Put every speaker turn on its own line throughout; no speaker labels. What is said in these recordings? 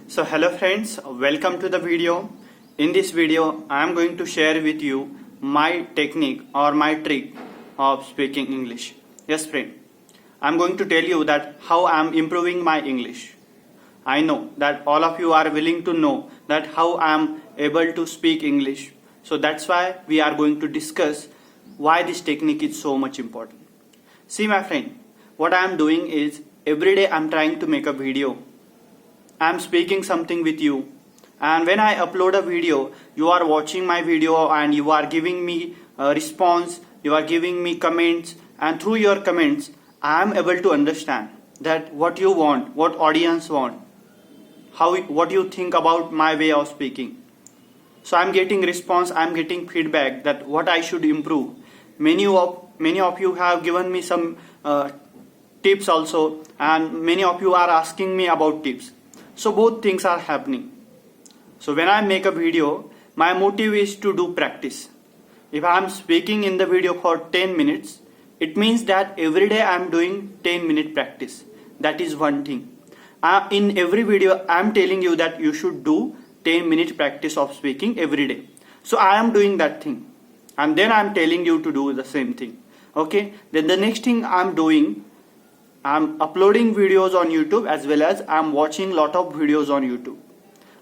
So hello friends, welcome to the video. In this video, I am going to share with you my technique or my trick of speaking English. Yes friend, I am going to tell you that how I am improving my English. I know that all of you are willing to know that how I am able to speak English. So that's why we are going to discuss why this technique is so much important. See my friend, what I am doing is every day I am trying to make a video. I am speaking something with you, and when I upload a video, you are watching my video and you are giving me a response, you are giving me comments, and through your comments I am able to understand that what you want, what audience want, what you think about my way of speaking. So I am getting response, I am getting feedback that what I should improve. Many of you have given me some tips also, and many of you are asking me about tips. So both things are happening. So when I make a video, my motive is to do practice. If I am speaking in the video for 10 minutes, it means that every day I am doing 10-minute practice. That is one thing. In every video, I am telling you that you should do 10-minute practice of speaking every day. So I am doing that thing. And then I am telling you to do the same thing. Okay. Then the next thing I am doing, I am uploading videos on YouTube as well as I am watching lot of videos on YouTube.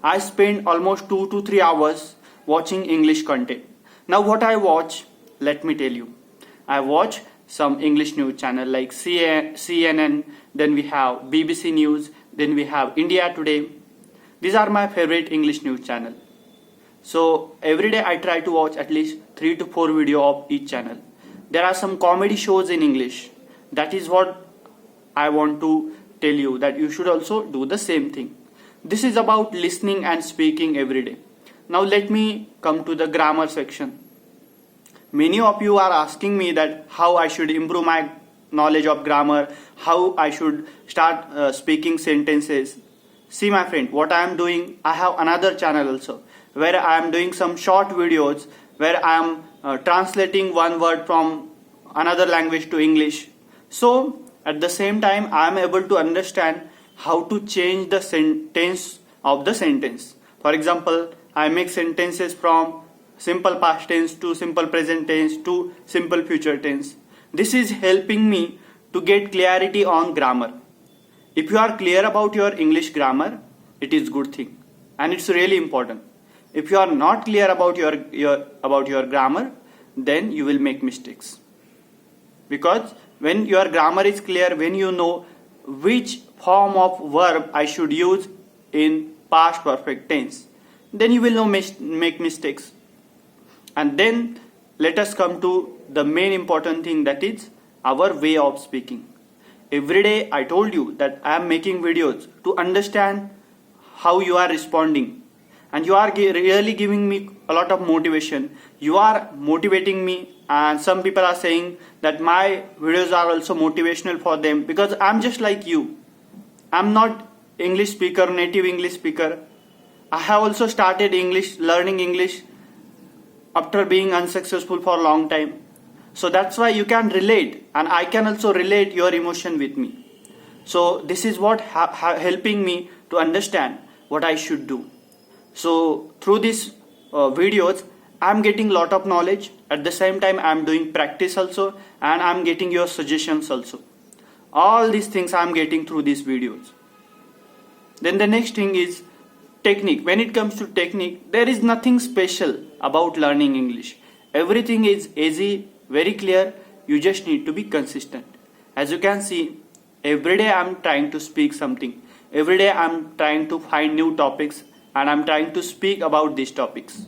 I spend almost 2 to 3 hours watching English content. Now what I watch, let me tell you. I watch some English news channel like CNN, then we have BBC News, then we have India Today. These are my favorite English news channel. So every day I try to watch at least 3 to 4 videos of each channel. There are some comedy shows in English. That is what I want to tell you, that you should also do the same thing. This is about listening and speaking every day. Now let me come to the grammar section. Many of you are asking me that how I should improve my knowledge of grammar, how I should start speaking sentences. See my friend, what I am doing, I have another channel also where I am doing some short videos where I am translating one word from another language to English. So at the same time I am able to understand how to change the tense of the sentence. For example, I make sentences from simple past tense to simple present tense to simple future tense. This is helping me to get clarity on grammar. If you are clear about your English grammar, it is good thing and it's really important. If you are not clear about your grammar, then you will make mistakes. Because when your grammar is clear, when you know which form of verb I should use in past perfect tense, then you will not make mistakes. And then let us come to the main important thing, that is our way of speaking. Every day I told you that I am making videos to understand how you are responding. And you are really giving me a lot of motivation. You are motivating me, and some people are saying that my videos are also motivational for them because I'm just like you. I'm not English speaker, native English speaker. I have also started learning English after being unsuccessful for a long time. So that's why you can relate, and I can also relate your emotion with me. So this is what helping me to understand what I should do. So through these videos, I'm getting lot of knowledge. At the same time, I'm doing practice also, and I'm getting your suggestions also. All these things I'm getting through these videos. Then the next thing is technique. When it comes to technique, there is nothing special about learning English. Everything is easy, very clear. You just need to be consistent. As you can see, every day I'm trying to speak something. Every day I'm trying to find new topics, and I'm trying to speak about these topics.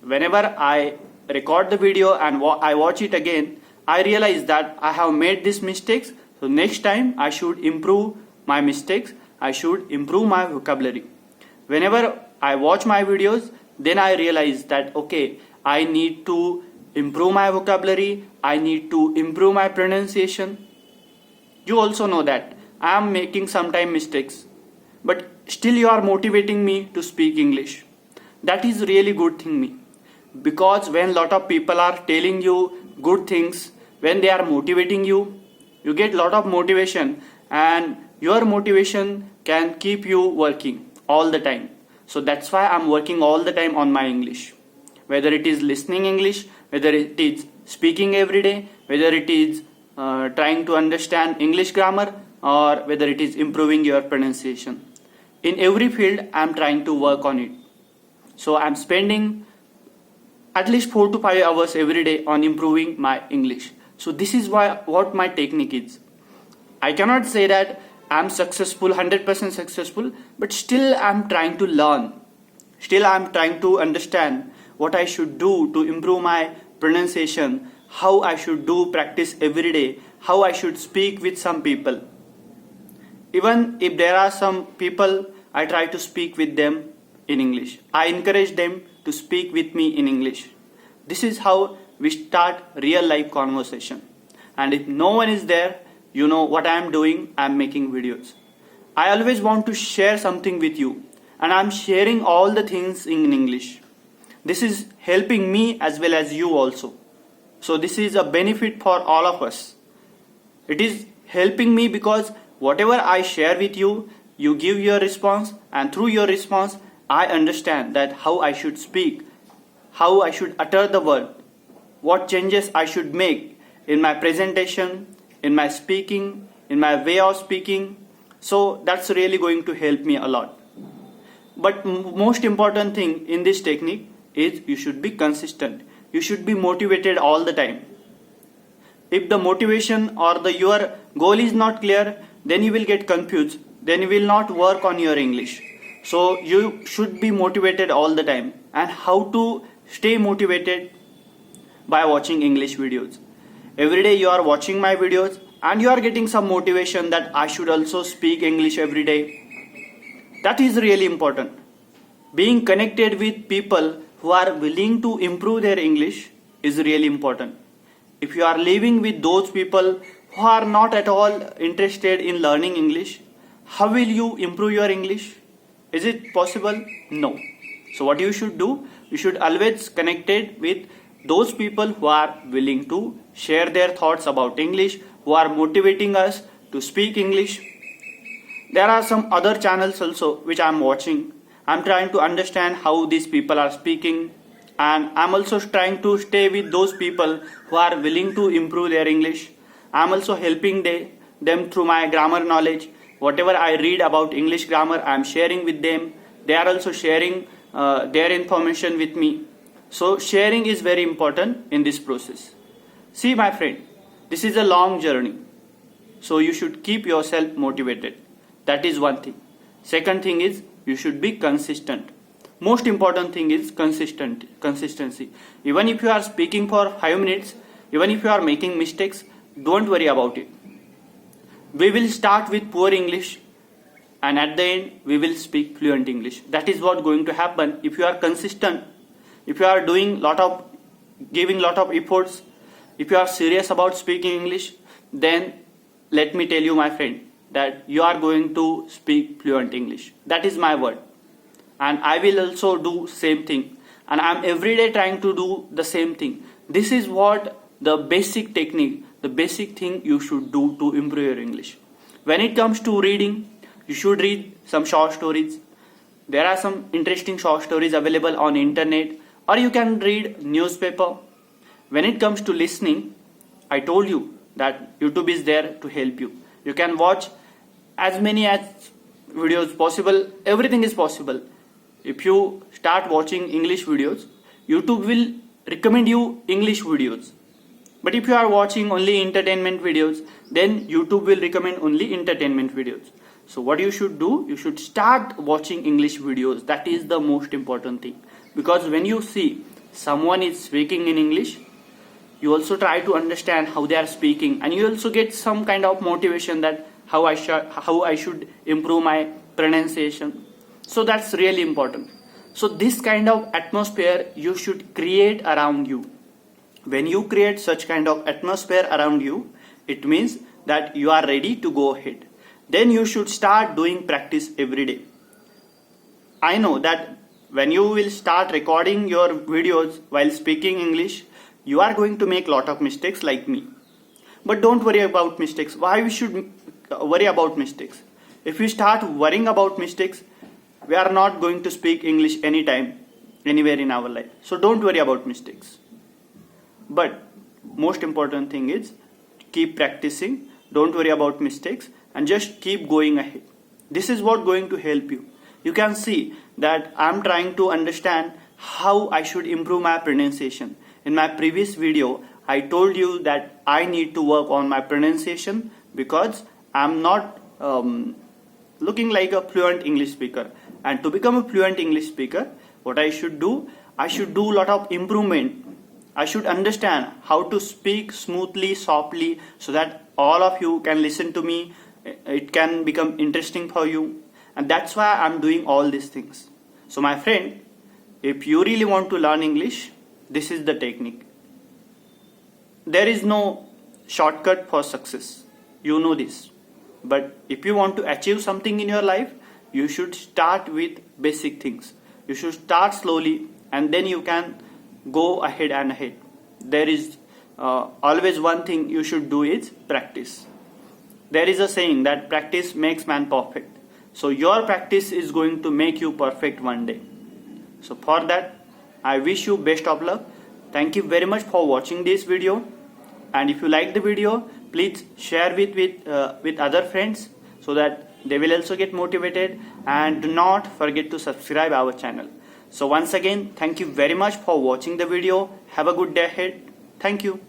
Whenever I record the video and I watch it again, I realize that I have made these mistakes. So next time I should improve my mistakes. I should improve my vocabulary. Whenever I watch my videos, then I realize that okay, I need to improve my vocabulary. I need to improve my pronunciation. You also know that I am making sometimes mistakes, but still you are motivating me to speak English. That is really good thing me. Because when lot of people are telling you good things, when they are motivating you, you get lot of motivation, and your motivation can keep you working. all the time. So that's why I'm working all the time on my English. Whether it is listening English, whether it is speaking every day, whether it is trying to understand English grammar, or whether it is improving your pronunciation. In every field, I'm trying to work on it. So I'm spending at least 4 to 5 hours every day on improving my English. So this is what my technique is. I cannot say that I'm successful, 100% successful, but still I'm trying to learn. Still I'm trying to understand what I should do to improve my pronunciation, how I should do practice every day, how I should speak with some people. Even if there are some people, I try to speak with them in English. I encourage them to speak with me in English. This is how we start real life conversation. And if no one is there, you know what I am doing, I am making videos. I always want to share something with you, and I am sharing all the things in English. This is helping me as well as you also. So this is a benefit for all of us. It is helping me because whatever I share with you, you give your response, and through your response, I understand that how I should speak, how I should utter the word, what changes I should make in my presentation, in my speaking, in my way of speaking. So that's really going to help me a lot. But most important thing in this technique is you should be consistent. You should be motivated all the time. If the motivation or your goal is not clear, then you will get confused. Then you will not work on your English. So you should be motivated all the time. And how to stay motivated? By watching English videos. Every day you are watching my videos and you are getting some motivation that I should also speak English every day. That is really important. Being connected with people who are willing to improve their English is really important. If you are living with those people who are not at all interested in learning English, how will you improve your English? Is it possible? No. So what you should do, you should always connected with those people who are willing to share their thoughts about English, who are motivating us to speak English. There are some other channels also which I am watching. I am trying to understand how these people are speaking, and I am also trying to stay with those people who are willing to improve their English. I am also helping them through my grammar knowledge. Whatever I read about English grammar, I am sharing with them. They are also sharing their information with me. So sharing is very important in this process. See my friend, this is a long journey. So you should keep yourself motivated. That is one thing. Second thing is you should be consistent. Most important thing is consistency. Even if you are speaking for 5 minutes, even if you are making mistakes, don't worry about it. We will start with poor English, and at the end we will speak fluent English. That is what going to happen if you are consistent. If you are giving lot of efforts, if you are serious about speaking English, then let me tell you my friend that you are going to speak fluent English. That is my word. And I will also do same thing. And I am every day trying to do the same thing. This is what the basic technique, the basic thing you should do to improve your English. When it comes to reading, you should read some short stories. There are some interesting short stories available on internet, or you can read newspaper. When it comes to listening, I told you that YouTube is there to help you. You can watch as many as videos possible. Everything is possible. If you start watching English videos, YouTube will recommend you English videos. But if you are watching only entertainment videos, then YouTube will recommend only entertainment videos. So what you should do, you should start watching English videos. That is the most important thing. Because when you see someone is speaking in English, you also try to understand how they are speaking, and you also get some kind of motivation that how I should improve my pronunciation. So that's really important. So this kind of atmosphere you should create around you. When you create such kind of atmosphere around you, it means that you are ready to go ahead. Then you should start doing practice every day. I know that when you will start recording your videos while speaking English, you are going to make lot of mistakes like me. But don't worry about mistakes. Why we should worry about mistakes? If we start worrying about mistakes, we are not going to speak English anytime, anywhere in our life. So don't worry about mistakes. But most important thing is keep practicing, don't worry about mistakes, and just keep going ahead. This is what going to help you. You can see that I'm trying to understand how I should improve my pronunciation. In my previous video, I told you that I need to work on my pronunciation because I'm not looking like a fluent English speaker. And to become a fluent English speaker, what I should do a lot of improvement. I should understand how to speak smoothly, softly, so that all of you can listen to me. It can become interesting for you. And that's why I'm doing all these things. So my friend, if you really want to learn English, this is the technique. There is no shortcut for success. You know this. But if you want to achieve something in your life, you should start with basic things. You should start slowly and then you can go ahead and ahead. There is always one thing you should do is practice. There is a saying that practice makes man perfect. So your practice is going to make you perfect one day. So for that, I wish you best of luck. Thank you very much for watching this video. And if you like the video, please share with other friends so that they will also get motivated. And do not forget to subscribe our channel. So once again, thank you very much for watching the video. Have a good day ahead. Thank you.